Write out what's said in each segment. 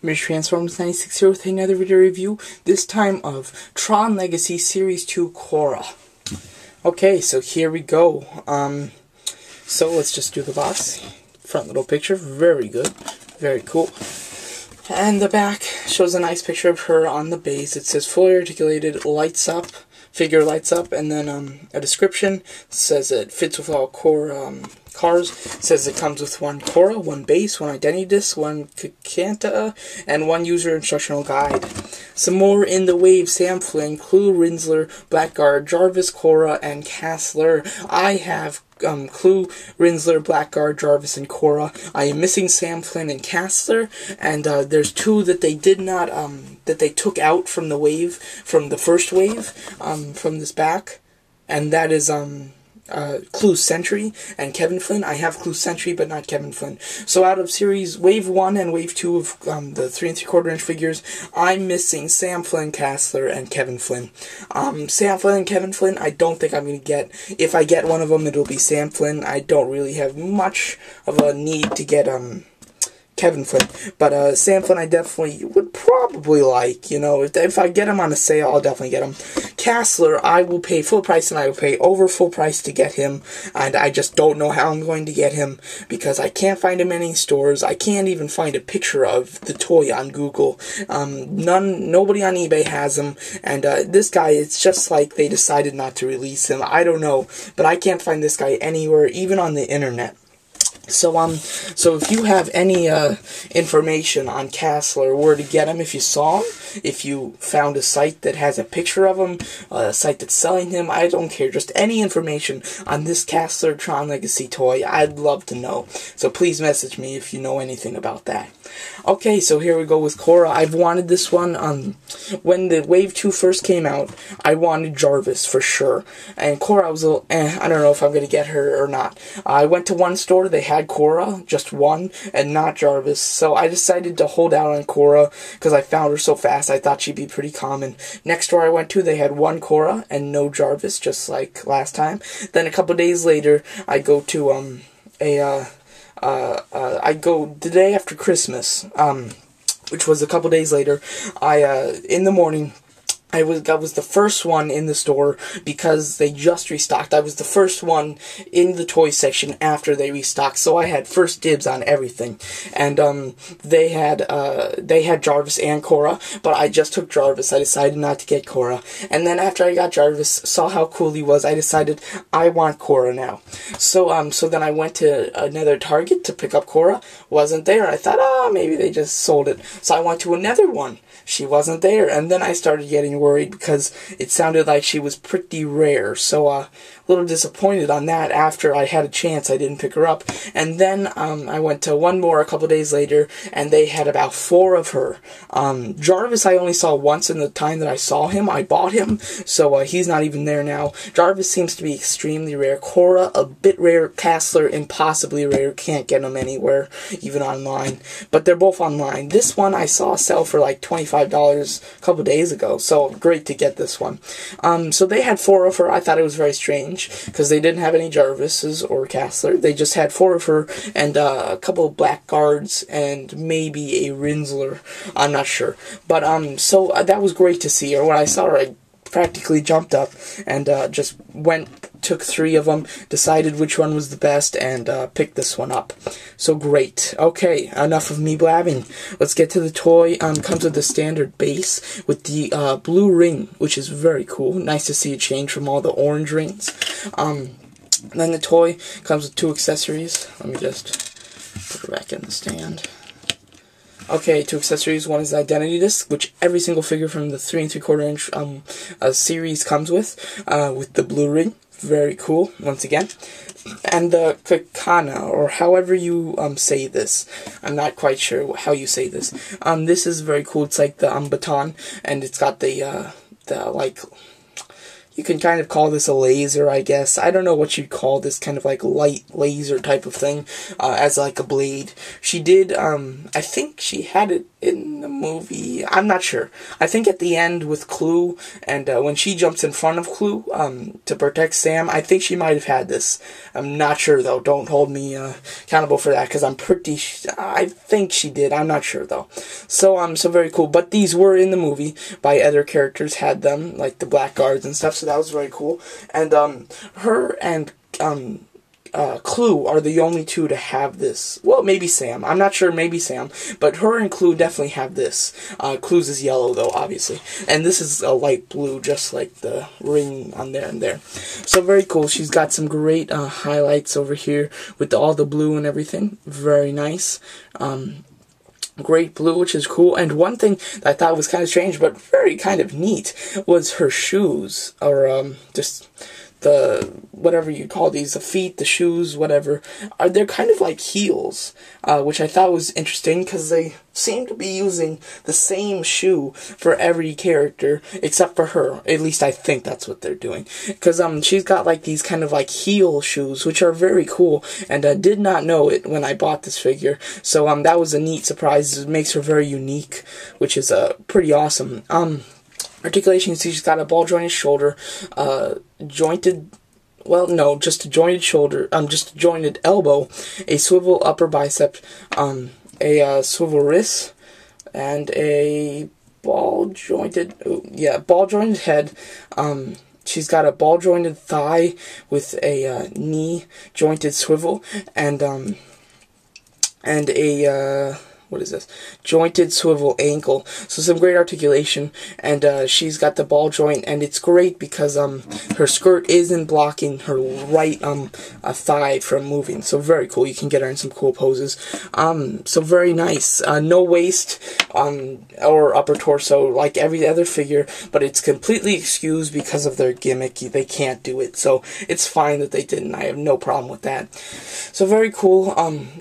Mr. Transformers 96 here with another video review, this time of Tron Legacy Series 2 Quorra. Okay, so here we go. So let's just do the box. Front little picture, very good, very cool. And the back shows a nice picture of her on the base. It says fully articulated, lights up, figure lights up, and then a description. It says it fits with all Quorra cars. It says it comes with one Quorra, one base, one identity disc, one Canta, and one user instructional guide. Some more in the wave: Sam Flynn, Clue, Rinsler, Blackguard, Jarvis, Quorra, and Castler. I have Clue, Rinsler, Blackguard, Jarvis, and Quorra. I am missing Sam Flynn and Castler, and there's two that they did not, that they took out from the wave, from the first wave, from this back, and that is, Clue Sentry and Kevin Flynn. I have Clue Sentry, but not Kevin Flynn. So out of series Wave 1 and Wave 2 of the 3 3/4 inch figures, I'm missing Sam Flynn, Castler, and Kevin Flynn. Sam Flynn and Kevin Flynn, I don't think I'm going to get. If I get one of them, it'll be Sam Flynn. I don't really have much of a need to get, Kevin Flynn, but Sam Flynn I definitely would probably like, you know, if I get him on a sale, I'll definitely get him. Castler, I will pay full price, and I will pay over full price to get him, and I just don't know how I'm going to get him, because I can't find him in any stores. I can't even find a picture of the toy on Google. Nobody on eBay has him, and this guy, it's just like they decided not to release him. I don't know, but I can't find this guy anywhere, even on the internet. So if you have any information on Castler, where to get him, if you saw him, if you found a site that has a picture of him, a site that's selling him, I don't care, just any information on this Castler Tron Legacy toy, I'd love to know. So please message me if you know anything about that. Okay, so here we go with Quorra. I've wanted this one, when the Wave 2 first came out, I wanted Jarvis for sure. And Quorra, I was a little, I don't know if I'm going to get her or not. I went to one store, they had Quorra, just one, and not Jarvis. So I decided to hold out on Quorra, because I found her so fast, I thought she'd be pretty common. Next store I went to, they had one Quorra, and no Jarvis, just like last time. Then a couple days later, I go to, I go the day after Christmas, which was a couple days later. In the morning, I was the first one in the store because they just restocked. I was the first one in the toy section after they restocked, so I had first dibs on everything. And they had Jarvis and Quorra, but I just took Jarvis. I decided not to get Quorra. And then after I got Jarvis, saw how cool he was, I decided I want Quorra now. So then I went to another Target to pick up Quorra. Wasn't there. I thought, maybe they just sold it. So I went to another one. She wasn't there, and then I started getting worried because it sounded like she was pretty rare, so a little disappointed on that. After I had a chance, I didn't pick her up, and then I went to one more a couple days later, and they had about 4 of her. Jarvis I only saw once in the time that I saw him. I bought him, so he's not even there now. Jarvis seems to be extremely rare. Quorra, a bit rare. Castler, impossibly rare. Can't get them anywhere, even online, but they're both online. This one I saw sell for like $25 a couple days ago, so great to get this one. So they had 4 of her. I thought it was very strange because they didn't have any Jarvises or Castler. They just had 4 of her and a couple of Blackguards and maybe a Rinsler. I'm not sure, but so that was great to see her. When I saw her, I practically jumped up and just took 3 of them, decided which one was the best, and picked this one up. So great. Okay, enough of me blabbing. Let's get to the toy. Comes with the standard base with the blue ring, which is very cool. Nice to see it change from all the orange rings. Then the toy comes with 2 accessories. Let me just put her back in the stand. Okay, 2 accessories. One is the identity disc, which every single figure from the 3 3/4 inch series comes with the blue ring. Very cool, once again. And the Kakana, or however you say this. I'm not quite sure how you say this. This is very cool. It's like the baton, and it's got the like, you can kind of call this a laser, I guess. I don't know what you'd call this kind of like light laser type of thing, as like a blade. She did, I think she had it in the movie. I'm not sure. I think at the end with Clue, and when she jumps in front of Clue to protect Sam, I think she might have had this. I'm not sure, though. Don't hold me accountable for that, because I'm pretty I think she did. I'm not sure, though. So, so very cool. But these were in the movie by other characters, had them, like the Blackguards and stuff, so that was very cool. And her and Clue are the only two to have this. Well, maybe Sam. I'm not sure, maybe Sam. But her and Clue definitely have this. Clue's is yellow, though, obviously. And this is a light blue, just like the ring on there and there. So, very cool. She's got some great highlights over here with all the blue and everything. Very nice. Great blue, which is cool. And one thing that I thought was kind of strange, but very kind of neat, was her shoes. Or, just the, whatever you call these, the feet, the shoes, whatever, they're kind of like heels, which I thought was interesting, because they seem to be using the same shoe for every character, except for her. At least I think that's what they're doing, because she's got like these kind of like heel shoes, which are very cool, and I did not know it when I bought this figure, so that was a neat surprise. It makes her very unique, which is pretty awesome. Articulation, you see she's got a ball-jointed shoulder, jointed, well, no, just a jointed shoulder, just a jointed elbow, a swivel upper bicep, a swivel wrist, and a ball-jointed, ball-jointed head. She's got a ball-jointed thigh with a knee-jointed swivel, and a what is this? Jointed swivel ankle. So some great articulation, and she's got the ball joint, and it's great because her skirt isn't blocking her right thigh from moving. So very cool. You can get her in some cool poses. So very nice. No waist or upper torso like every other figure, but it's completely excused because of their gimmick. They can't do it, so it's fine that they didn't. I have no problem with that. So very cool.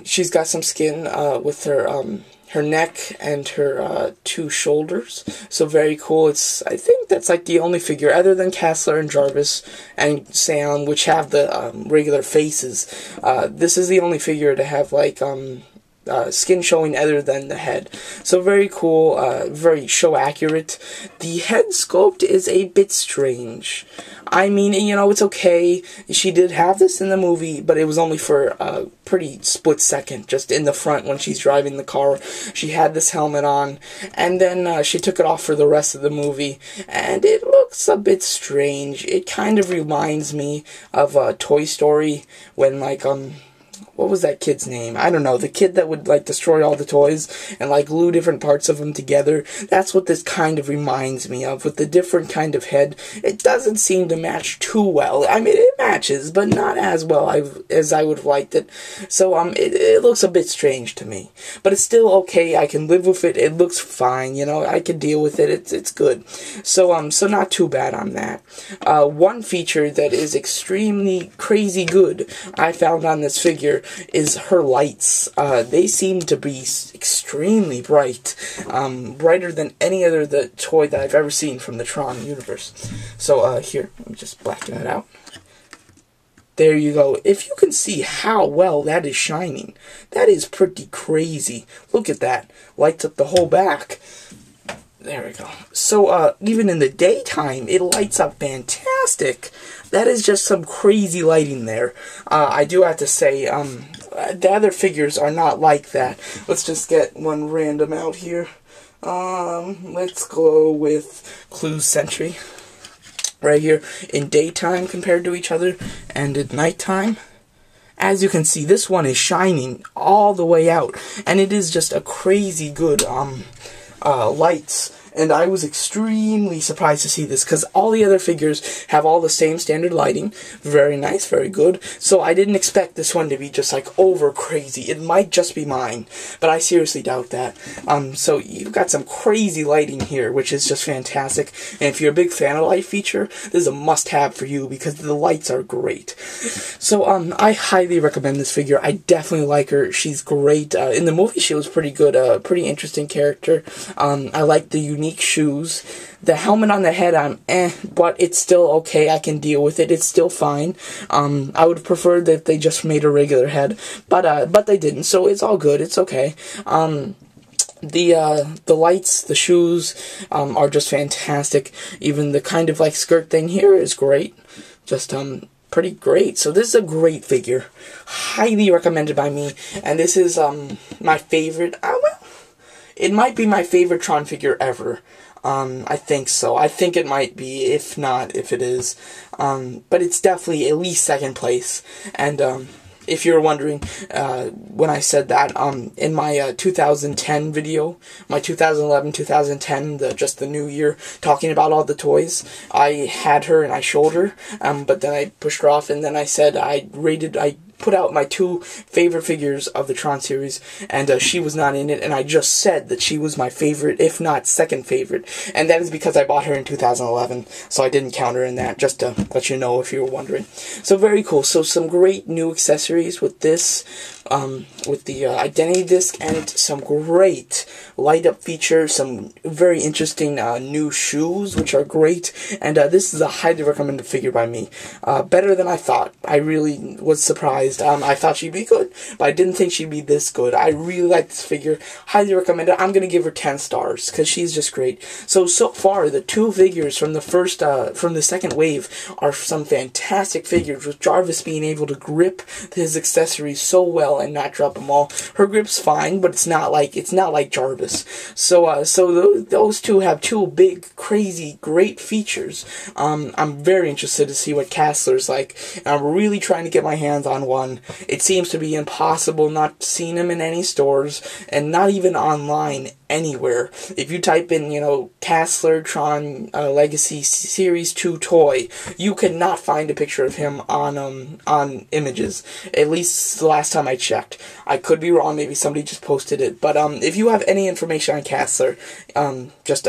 She's got some skin with her neck and her two shoulders. So very cool. I think that's like the only figure other than Castler and Jarvis and Sam, which have the regular faces. This is the only figure to have like skin showing other than the head. So very cool, very show accurate. The head sculpt is a bit strange. I mean, you know, it's okay. She did have this in the movie, but it was only for a pretty split second, just in the front when she's driving the car. She had this helmet on, and then she took it off for the rest of the movie, and it looks a bit strange. It kind of reminds me of Toy Story, when, like, what was that kid's name? I don't know. The kid that would, like, destroy all the toys and, like, glue different parts of them together. That's what this kind of reminds me of, with the different kind of head. It doesn't seem to match too well. I mean, it matches, but not as well as I would have liked it. So, it looks a bit strange to me. But it's still okay. I can live with it. It looks fine, you know. I can deal with it. It's good. So, so not too bad on that. One feature that is extremely crazy good I found on this figure is her lights. They seem to be extremely bright, brighter than any other toy that I've ever seen from the Tron universe. So here, let me just blacken that out. There you go. If you can see how well that is shining, that is pretty crazy. Look at that. Lights up the whole back. There we go. So, even in the daytime, it lights up fantastic. That is just some crazy lighting there. I do have to say, the other figures are not like that. Let's just get one random out here. Let's go with Clue's Sentry. Right here, in daytime compared to each other, and at nighttime. As you can see, this one is shining all the way out, and it is just a crazy good, lights. And I was extremely surprised to see this, because all the other figures have all the same standard lighting. Very nice, very good. So I didn't expect this one to be just like over crazy. It might just be mine, but I seriously doubt that. So you've got some crazy lighting here, which is just fantastic. And if you're a big fan of light feature, this is a must-have for you, because the lights are great. So I highly recommend this figure. I definitely like her. She's great. In the movie, she was pretty good. Pretty interesting character. I like the unique shoes. The helmet on the head, I'm but it's still okay. I can deal with it. It's still fine. I would prefer that they just made a regular head, but they didn't, so it's all good. It's okay. The lights, the shoes, are just fantastic. Even the kind of like skirt thing here is great. Just pretty great. So this is a great figure, highly recommended by me, and this is my favorite. Well, it might be my favorite Tron figure ever. I think so. I think it might be, if not, if it is. But it's definitely at least second place. And if you're wondering, when I said that, in my 2010 video, my 2011-2010, just the new year, talking about all the toys, I had her and I showed her, but then I pushed her off, and then I said I put out my 2 favorite figures of the Tron series, and she was not in it, and I just said that she was my favorite, if not second favorite, and that is because I bought her in 2011, so I didn't count her in that, just to let you know if you were wondering. So very cool. So some great new accessories with this, with the identity disc, and some great light-up features, some very interesting new shoes, which are great, and this is a highly recommended figure by me. Better than I thought. I really was surprised. I thought she'd be good, but I didn't think she'd be this good. I really like this figure. Highly recommend it. I'm going to give her 10 stars, because she's just great. So far, the 2 figures from the second wave are some fantastic figures, with Jarvis being able to grip his accessories so well and not drop them all. Her grip's fine, but it's not like Jarvis. So those 2 have 2 big, crazy, great features. I'm very interested to see what Castler's like. I'm really trying to get my hands on one. It seems to be impossible not seeing him in any stores, and not even online anywhere. If you type in, Castler Tron Legacy Series 2 toy, you cannot find a picture of him on images. At least the last time I checked. I could be wrong, maybe somebody just posted it. But if you have any information on Castler, just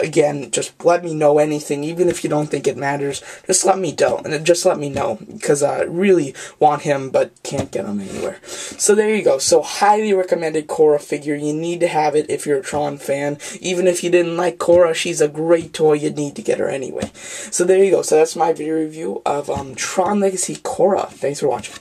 let me know anything, even if you don't think it matters. Just let me know, because I really want him, but can't get him anywhere. So there you go. So highly recommended Quorra figure. You need to have it if you're a Tron fan. Even if you didn't like Quorra, she's a great toy. You need to get her anyway. So there you go. So that's my video review of Tron Legacy Quorra. Thanks for watching.